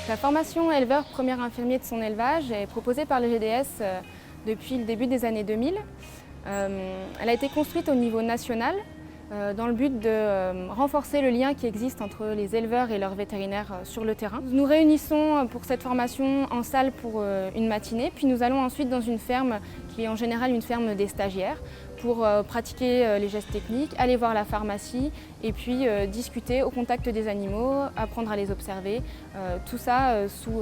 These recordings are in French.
La formation éleveur premier infirmier de son élevage est proposée par le GDS depuis le début des années 2000. Elle a été construite au niveau national dans le but de renforcer le lien qui existe entre les éleveurs et leurs vétérinaires sur le terrain. Nous nous réunissons pour cette formation en salle pour une matinée, puis nous allons ensuite dans une ferme qui est en général une ferme des stagiaires pour pratiquer les gestes techniques, aller voir la pharmacie et puis discuter au contact des animaux, apprendre à les observer, tout ça sous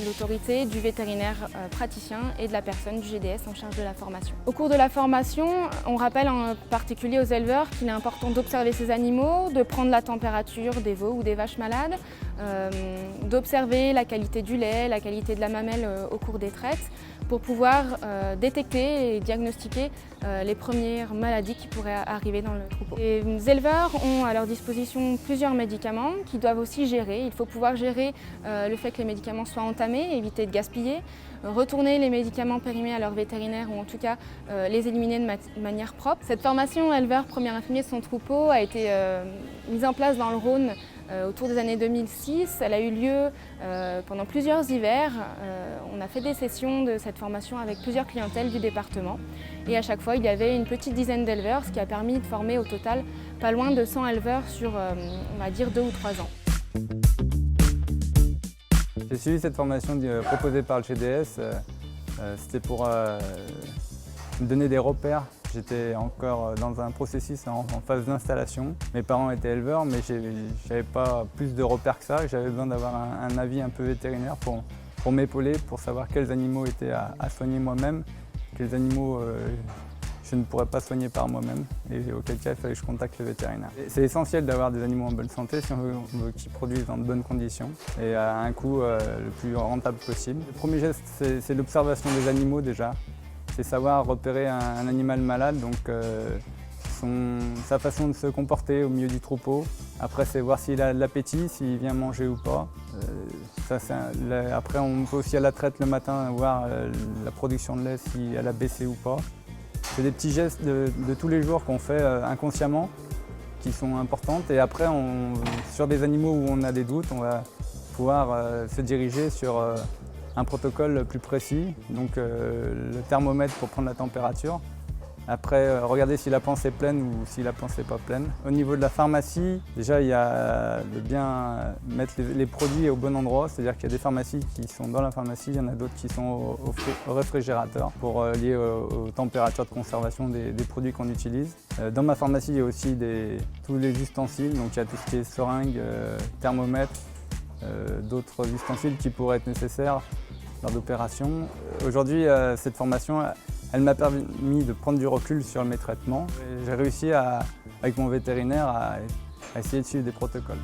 l'autorité du vétérinaire praticien et de la personne du GDS en charge de la formation. Au cours de la formation, on rappelle en particulier aux éleveurs qu'il est important d'observer ces animaux, de prendre la température des veaux ou des vaches malades, d'observer la qualité du lait, la qualité de la mamelle au cours des traites, pour pouvoir détecter et diagnostiquer les premières maladies qui pourraient arriver dans le troupeau. Les éleveurs ont à leur disposition plusieurs médicaments qu'ils doivent aussi gérer. Il faut pouvoir gérer le fait que les médicaments soient entamés, éviter de gaspiller, retourner les médicaments périmés à leur vétérinaire ou en tout cas les éliminer de manière propre. Cette formation éleveur premier infirmier de son troupeau a été mise en place dans le Rhône autour des années 2006. Elle a eu lieu pendant plusieurs hivers. On a fait des sessions de cette formation avec plusieurs clientèles du département et à chaque fois il y avait une petite dizaine d'éleveurs, ce qui a permis de former au total pas loin de 100 éleveurs sur on va dire 2 ou 3 ans. J'ai suivi cette formation proposée par le GDS, c'était pour me donner des repères. J'étais encore dans un processus en phase d'installation. Mes parents étaient éleveurs, mais je n'avais pas plus de repères que ça. J'avais besoin d'avoir un avis un peu vétérinaire pour m'épauler, pour savoir quels animaux étaient à soigner moi-même, quels animaux je ne pourrais pas soigner par moi-même, et auquel cas il fallait que je contacte le vétérinaire. C'est essentiel d'avoir des animaux en bonne santé si on veut qu'ils produisent dans de bonnes conditions et à un coût le plus rentable possible. Le premier geste, c'est l'observation des animaux déjà. C'est savoir repérer un animal malade, donc sa façon de se comporter au milieu du troupeau. Après, c'est voir s'il a de l'appétit, s'il vient manger ou pas. Après, on peut aussi à la traite le matin voir la production de lait, si elle a baissé ou pas. C'est des petits gestes de tous les jours qu'on fait inconsciemment, qui sont importantes. Et après, sur des animaux où on a des doutes, on va pouvoir se diriger sur un protocole plus précis, donc le thermomètre pour prendre la température. Après, regarder si la panse est pleine ou si la panse n'est pas pleine. Au niveau de la pharmacie, déjà il y a de bien mettre les produits au bon endroit, c'est-à-dire qu'il y a des pharmacies qui sont dans la pharmacie, il y en a d'autres qui sont au réfrigérateur pour lier aux températures de conservation des produits qu'on utilise. Dans ma pharmacie, il y a aussi tous les ustensiles, donc il y a tout ce qui est seringue, thermomètre, d'autres ustensiles qui pourraient être nécessaires lors d'opérations. Aujourd'hui, cette formation, elle m'a permis de prendre du recul sur mes traitements. J'ai réussi avec mon vétérinaire à essayer de suivre des protocoles.